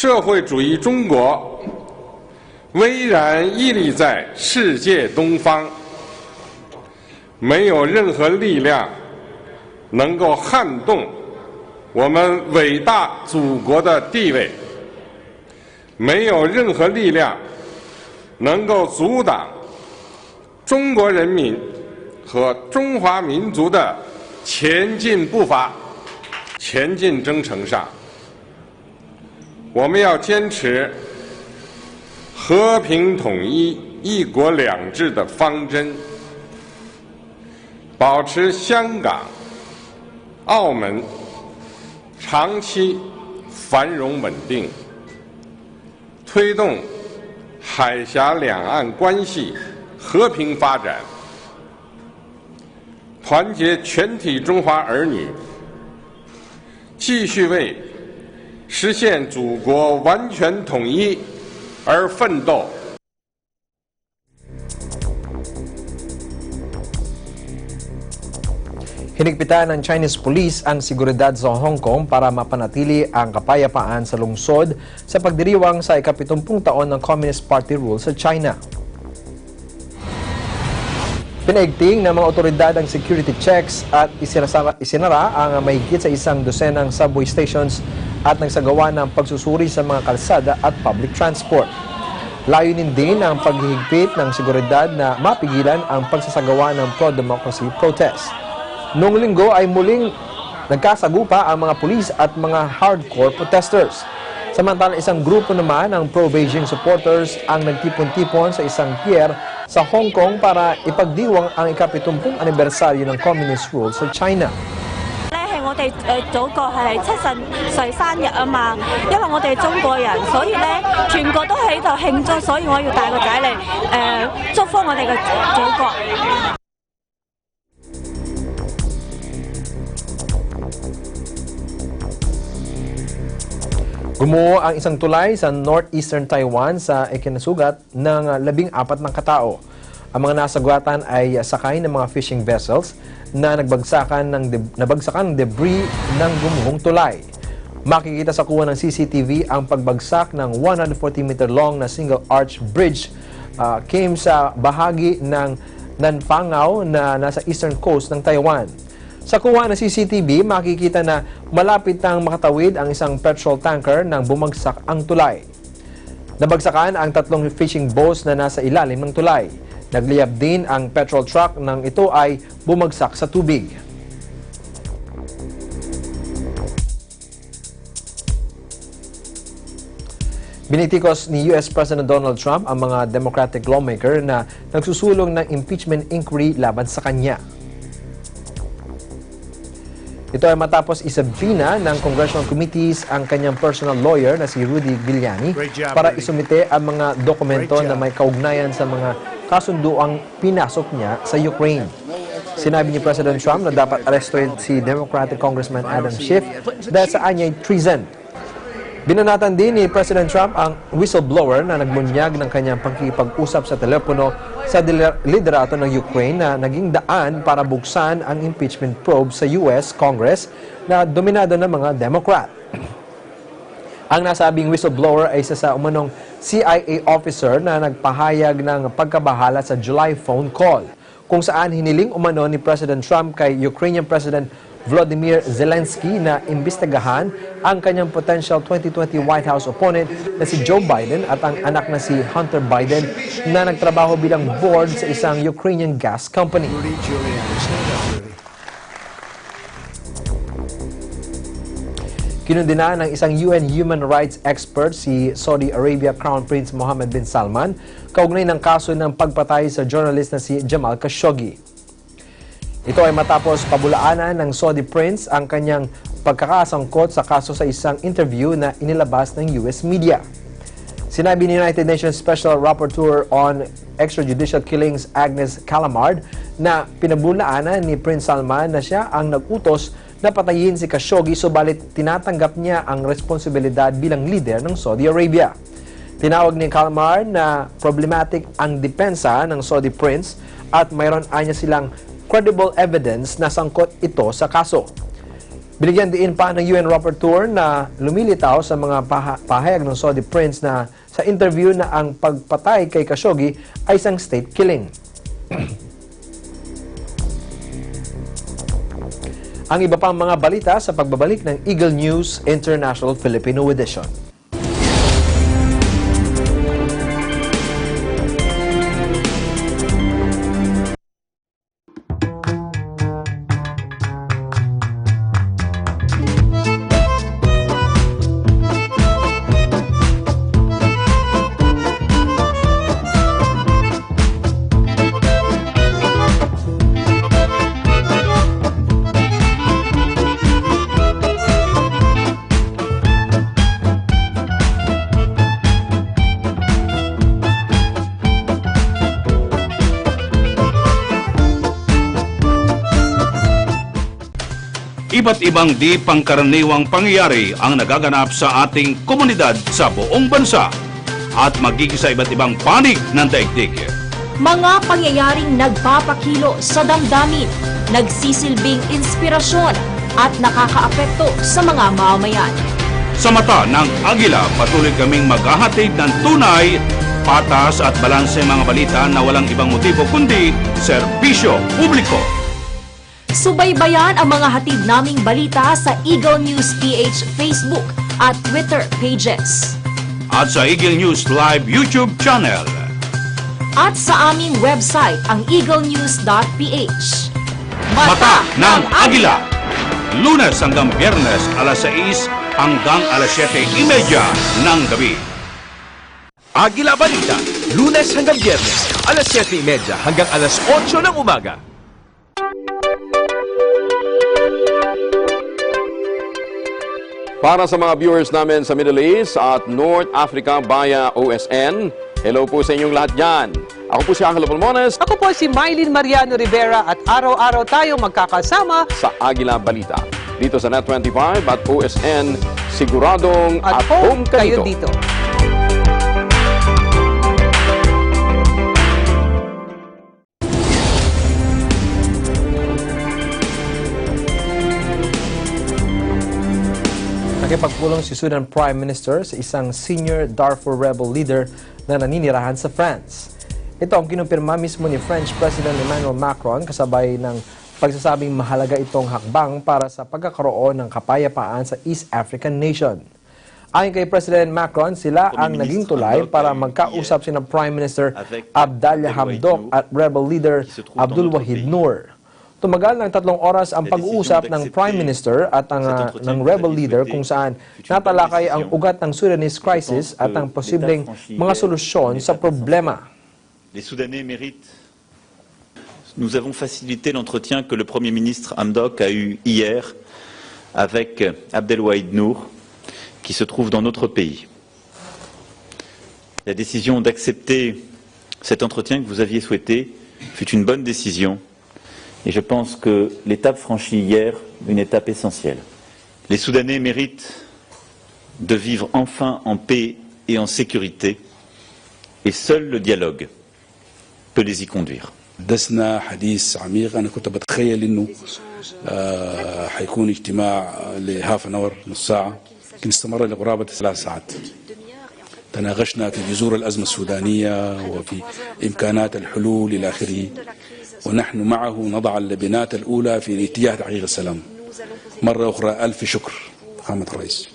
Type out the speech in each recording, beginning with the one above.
社会主义中国巍然屹立在世界东方，没有任何力量能够撼动我们伟大祖国的地位，没有任何力量能够阻挡中国人民和中华民族的前进步伐。前进征程上，我们要坚持和平统一、一国两制的方针，保持香港、澳门长期繁荣稳定，推动海峡两岸关系和平发展，团结全体中华儿女，继续为实现祖国完全统一而奋斗。Hinigpitan ng Chinese police ang seguridad sa Hong Kong para mapanatili ang kapayapaan sa lungsod sa pagdiriwang sa ika-70 taon ng Communist Party rule sa China. Pinaigting ng mga otoridad ang security checks at isinara ang mahigit sa 100 subway stations at nagsagawa ng pagsusuri sa mga kalsada at public transport. Layunin din ang paghihigpit ng seguridad na mapigilan ang pagsasagawa ng pro-democracy protest. Noong linggo ay muling nagkasagupa ang mga pulis at mga hardcore protesters. Samantala isang grupo naman ng pro-Beijing supporters ang nagtipon-tipon sa isang pier sa Hong Kong para ipagdiwang ang ika-70 anibersaryo ng communist rule sa China. 我哋祖國係70歲生日啊嘛，因為我哋中國人，所以咧全國都喺度慶祝，所以我要帶個仔嚟祝福我哋嘅祖國。 Gumuho ang isang tulay sa northeastern Taiwan sa ikinasugat ng 14 na katao. Ang mga nasagwatan ay sakay ng mga fishing vessels na nagbagsakan ng debris ng gumuhong tulay. Makikita sa kuha ng CCTV ang pagbagsak ng 140-meter long na single-arch bridge came sa bahagi ng Nanfangao na nasa eastern coast ng Taiwan. Sa kuha ng CCTV, makikita na malapit nang makatawid ang isang petrol tanker nang bumagsak ang tulay. Nabagsakan ang 3 fishing boats na nasa ilalim ng tulay. Nagliyab din ang petrol truck nang ito ay bumagsak sa tubig. Binitikos ni US President Donald Trump ang mga Democratic lawmaker na nagsusulong ng impeachment inquiry laban sa kanya. Ito ay matapos isubpoena ng congressional committees ang kanyang personal lawyer na si Rudy Giuliani para isumite ang mga dokumento na may kaugnayan sa mga kasunduang pinasok niya sa Ukraine. Sinabi ni President Trump na dapat arestuhin si Democratic Congressman Adam Schiff dahil sa anyay treason. Binanatan din ni President Trump ang whistleblower na nagbunyag ng kanyang pagkikipag-usap sa telepono sa liderato ng Ukraine na naging daan para buksan ang impeachment probe sa US Congress na dominado ng mga Democrat. Ang nasabing whistleblower ay isa sa umanong CIA officer na nagpahayag ng pagkabahala sa July phone call, kung saan hiniling umano ni President Trump kay Ukrainian President Volodymyr Zelensky na imbestigahan ang kanyang potential 2020 White House opponent na si Joe Biden at ang anak na si Hunter Biden na nagtrabaho bilang board sa isang Ukrainian gas company. Kinundina ng isang UN human rights expert si Saudi Arabia Crown Prince Mohammed bin Salman kaugnay ng kaso ng pagpatay sa journalist na si Jamal Khashoggi. Ito ay matapos pabulaanan ng Saudi Prince ang kanyang pagkakasangkot sa kaso sa isang interview na inilabas ng US media. Sinabi ni United Nations Special Rapporteur on Extrajudicial Killings Agnes Callamard na pinabulaanan ni Prince Salman na siya ang nag-utos na patayin si Khashoggi, subalit tinatanggap niya ang responsibilidad bilang leader ng Saudi Arabia. Tinawag ni Callamard na problematic ang depensa ng Saudi Prince at mayroon anya silang credible evidence na sangkot ito sa kaso. Binigyan diin pa ng UN rapporteur na lumilitaw sa mga pahayag ng Saudi Prince na sa interview na ang pagpatay kay Khashoggi ay isang state killing. Ang iba pang mga balita sa pagbabalik ng Eagle News International Filipino Edition. Iba't ibang di pangkaraniwang pangyayari ang nagaganap sa ating komunidad sa buong bansa at magiging sa iba't ibang panig ng daigdig. Mga pangyayaring nagpapakilo sa damdamin, nagsisilbing inspirasyon at nakakaapekto sa mga mamamayan. Sa mata ng Agila, patuloy kaming maghahatid ng tunay, patas at balanse mga balita na walang ibang motibo kundi serbisyo publiko. Subaybayan ang mga hatid naming balita sa Eagle News PH Facebook at Twitter pages. At sa Eagle News Live YouTube channel. At sa aming website, ang eaglenews.ph. Mata ng Agila! Lunes hanggang Biyernes, alas 6 hanggang alas 7:30 ng gabi. Agila Balita, Lunes hanggang Biyernes, alas 7:30 hanggang alas 8 ng umaga. Para sa mga viewers namin sa Middle East at North Africa via OSN, hello po sa inyong lahat dyan. Ako po si Angelo Pulmones. Ako po si Mylene Mariano Rivera at araw-araw tayo magkakasama Sa Agila Balita. Dito sa Net25 at OSN, siguradong at home kayo dito. Nakipagpulong si Sudan Prime Minister sa isang senior Darfur rebel leader na naninirahan sa France. Ito ang kinumpirma mismo ni French President Emmanuel Macron kasabay ng pagsasabing mahalaga itong hakbang para sa pagkakaroon ng kapayapaan sa East African nation. Ayon kay President Macron, sila ang naging tulay para magkausap sina Prime Minister Abdallah Hamdok at rebel leader Abdul Wahid Noor. Tumagal ng 3 oras ang pag-uusap ng Prime Minister at ng rebel leader kung saan natalakay ang ugat ng Sudanese crisis at ang posibleng mga solusyon sa problema. Les Soudanais méritent. Nous avons facilité l'entretien que le Premier ministre Hamdok a eu hier avec Abdelwahid Nour, qui se trouve dans notre pays. La décision d'accepter cet entretien que vous aviez souhaité fut une bonne décision. Et je pense que l'étape franchie hier, une étape essentielle. Les Soudanais méritent de vivre enfin en paix et en sécurité, et seul le dialogue peut les y conduire. حدثنا حديث عميق. أنا كنت بتخيل إنه حيكون اجتماع لهاف ان اور نص ساعة، لكن استمر لقرابة 3 ساعات. تناقشنا في جذور الأزمة السودانية وفي إمكانات الحلول إلى آخره، ونحن معه نضع اللبنات الأولى في اتجاه تحقيق السلام. مرة أخرى ألف شكر فخامة الرئيس.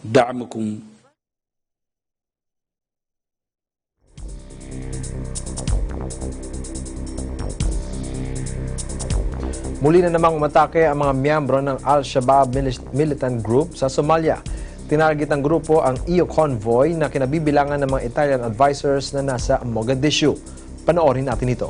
دعمكم Muli na namang umatake ang mga miyembro ng Al-Shabaab militant group sa Somalia. Tinarget ng grupo ang EU convoy na kinabibilangan ng mga Italian advisors na nasa Mogadishu. Panoorin natin ito.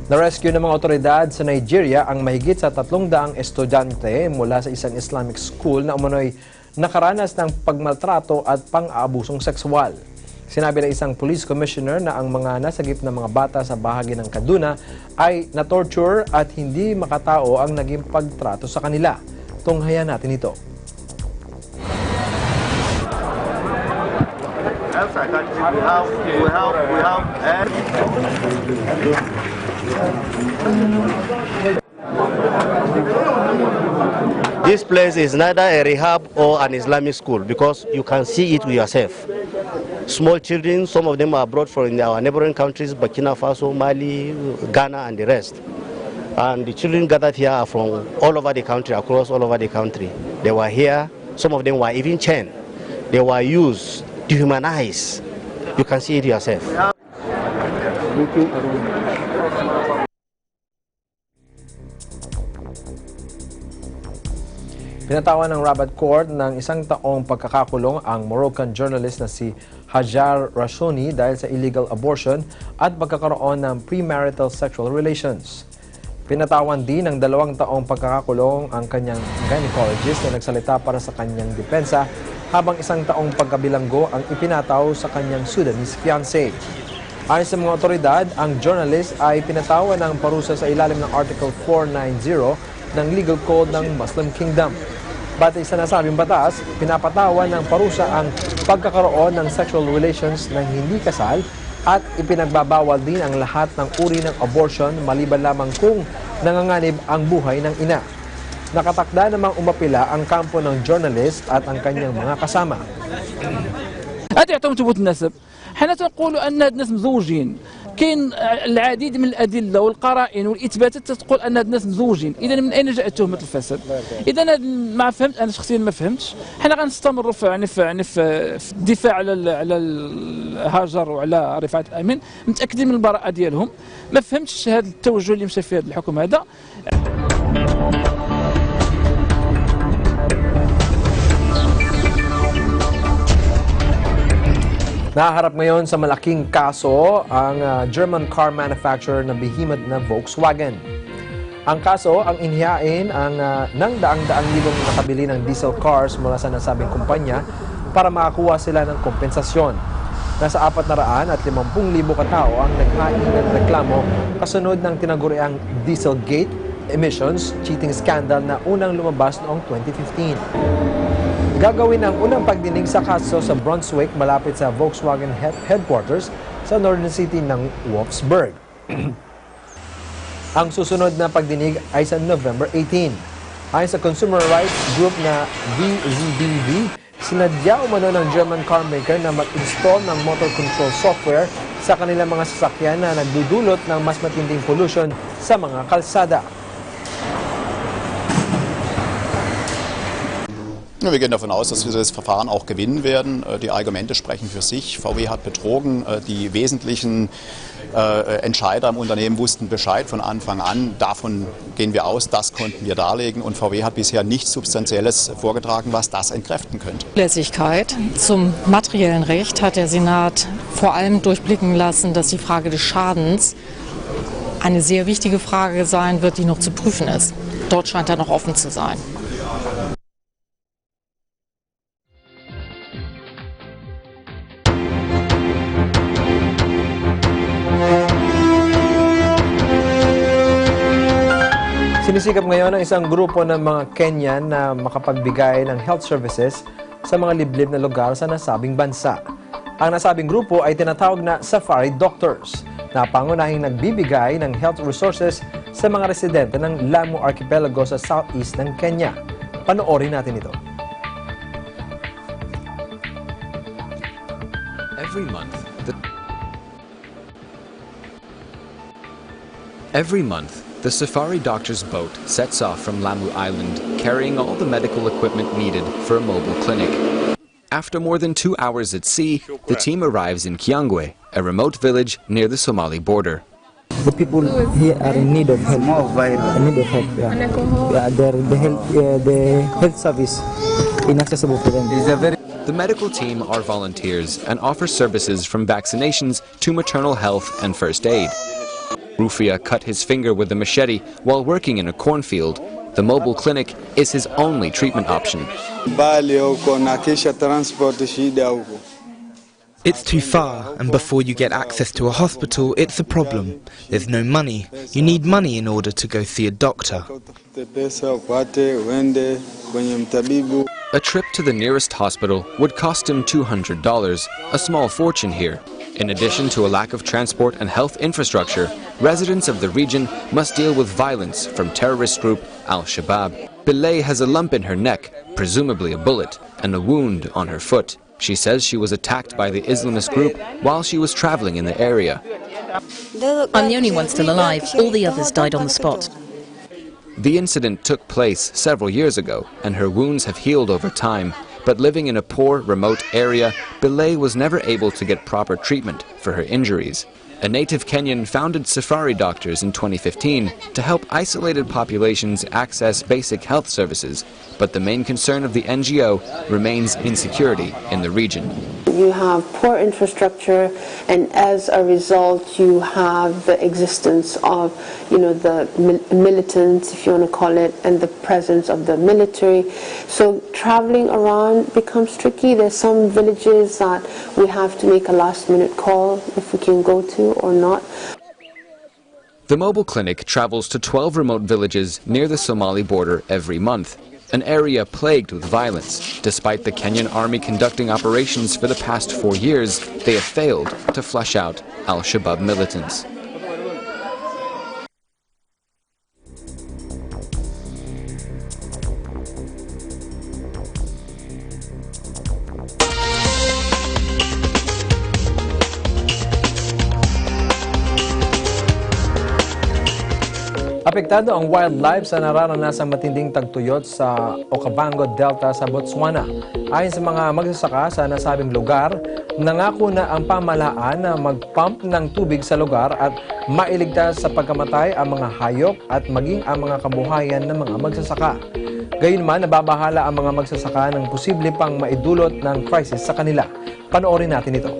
Na-rescue ng mga otoridad sa Nigeria ang mahigit sa 300 estudyante mula sa isang Islamic school na umano'y nakaranas ng pagmaltrato at pang-aabusong sexual. Sinabi ng isang police commissioner na ang mga nasagip na mga bata sa bahagi ng Kaduna ay na-torture at hindi makatao ang naging pagtrato sa kanila. Tunghayan natin ito. This place is neither a rehab or an Islamic school because you can see it with yourself. Small children, some of them are brought from our neighboring countries, Burkina Faso, Mali, Ghana, and the rest. And the children gathered here are from all over the country, across all over the country. They were here, some of them were even chained. They were used, dehumanized. You can see it yourself. Pinatawan ng Rabat Court ng 1 taong pagkakakulong ang Moroccan journalist na si Hajar Rashoni dahil sa illegal abortion at pagkakaroon ng premarital sexual relations. Pinatawan din ng 2 taong pagkakakulong ang kanyang gynecologist na nagsalita para sa kanyang depensa habang 1 taong pagkabilanggo ang ipinataw sa kanyang Sudanese fiancé. Ayon sa mga otoridad, ang journalist ay pinatawan ng parusa sa ilalim ng Article 490 ng Legal Code ng Muslim Kingdom. Batay sa nasabing batas, pinapatawan ng parusa ang pagkakaroon ng sexual relations ng hindi kasal at ipinagbabawal din ang lahat ng uri ng abortion maliban lamang kung nanganganib ang buhay ng ina. Nakatakda namang umapila ang kampo ng journalist at ang kanyang mga kasama. هذا يعتبر ثبوت النسب. حنا تنقولوا ان هاد الناس مزوجين. كاين العديد من الادله والقرائن والاثباتات تقول ان هاد الناس مزوجين. اذا من اين جاءت تهمه الفساد؟ اذا ما فهمت، انا شخصيا ما فهمتش. حنا غنستمروا في الدفاع على هاجر وعلى رفعت الامين، متاكدين من البراءه ديالهم. ما فهمتش هذا التوجه اللي مشى فيه هذا الحكم هذا. Naharap ngayon sa malaking kaso ang German car manufacturer na behemoth na Volkswagen. Ang kaso ang inhihain ng daang-daang libong nakabili ng diesel cars mula sa nasabing kumpanya para makakuha sila ng kompensasyon. Nasa 450,000 katao ang naghain ng reklamo kasunod ng tinaguriang Dieselgate emissions cheating scandal na unang lumabas noong 2015. Gagawin ang unang pagdinig sa kaso sa Brunswick malapit sa Volkswagen headquarters sa northern city ng Wolfsburg. Ang susunod na pagdinig ay sa November 18. Ayon sa consumer rights group na VZBV, sinadya umano ng German carmaker na mag-install ng motor control software sa kanilang mga sasakyan na nagdudulot ng mas matinding pollution sa mga kalsada. Wir gehen davon aus, dass wir das Verfahren auch gewinnen werden. Die Argumente sprechen für sich. VW hat betrogen. Die wesentlichen Entscheider im Unternehmen wussten Bescheid von Anfang an. Davon gehen wir aus, das konnten wir darlegen. Und VW hat bisher nichts Substanzielles vorgetragen, was das entkräften könnte. Zulässigkeit zum materiellen Recht hat der Senat vor allem durchblicken lassen, dass die Frage des Schadens eine sehr wichtige Frage sein wird, die noch zu prüfen ist. Dort scheint er noch offen zu sein. Sinisikap ngayon ng isang grupo ng mga Kenyan na makapagbigay ng health services sa mga liblib na lugar sa nasabing bansa. Ang nasabing grupo ay tinatawag na Safari Doctors na pangunahing nagbibigay ng health resources sa mga residente ng Lamu Archipelago sa southeast ng Kenya. Panoorin natin ito. Every month, the Safari Doctor's boat sets off from Lamu Island, carrying all the medical equipment needed for a mobile clinic. After more than 2 hours at sea, the team arrives in Kiangwe, a remote village near the Somali border. The people here are in need of help. In need of help. Yeah, the health service inaccessible for them. The medical team are volunteers and offer services from vaccinations to maternal health and first aid. Rufia cut his finger with a machete while working in a cornfield. The mobile clinic is his only treatment option. It's too far, and before you get access to a hospital, it's a problem. There's no money. You need money in order to go see a doctor. A trip to the nearest hospital would cost him $200, a small fortune here. In addition to a lack of transport and health infrastructure, residents of the region must deal with violence from terrorist group Al-Shabaab. Bilay has a lump in her neck, presumably a bullet, and a wound on her foot. She says she was attacked by the Islamist group while she was traveling in the area. I'm the only one still alive. All the others died on the spot. The incident took place several years ago, and her wounds have healed over time. But living in a poor, remote area, Bilay was never able to get proper treatment for her injuries. A native Kenyan founded Safari Doctors in 2015 to help isolated populations access basic health services, but the main concern of the NGO remains insecurity in the region. You have poor infrastructure, and as a result you have the existence of, the militants, if you want to call it, and the presence of the military. So traveling around becomes tricky. There's some villages that we have to make a last-minute call if we can go to or not. The mobile clinic travels to 12 remote villages near the Somali border every month, an area plagued with violence. Despite the Kenyan army conducting operations for the past 4 years, they have failed to flush out Al-Shabaab militants. Apektado ang wildlife sa nararanasang matinding tagtuyot sa Okavango Delta sa Botswana. Ayon sa mga magsasaka sa nasabing lugar, nangako na ang pamahalaan na mag-pump ng tubig sa lugar at mailigtas sa pagkamatay ang mga hayop at maging ang mga kabuhayan ng mga magsasaka. Gayunman, nababahala ang mga magsasaka ng posible pang maidulot ng crisis sa kanila. Panoorin natin ito.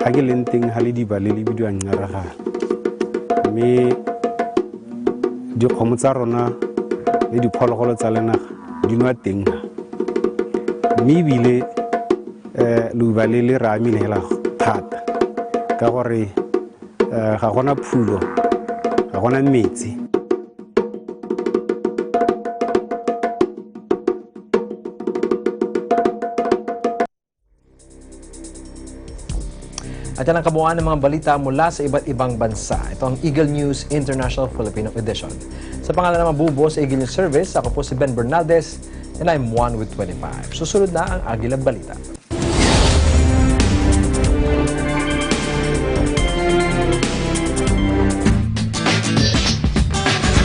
Hagilinting halidi balili bidu anyaraha mi di komutsarona le di phologolo tsa lena di nwa teng mi bile lu balele ra mi nela thata ka gore ga gona phulo ga gona metsi. At yan ang kabuuan ng mga balita mula sa iba't ibang bansa. Ito ang Eagle News International Filipino Edition. Sa pangalan ng mabubuo sa Eagle News Service, ako po si Ben Bernaldez and I'm 1 with 25. Susunod na ang Agila Balita.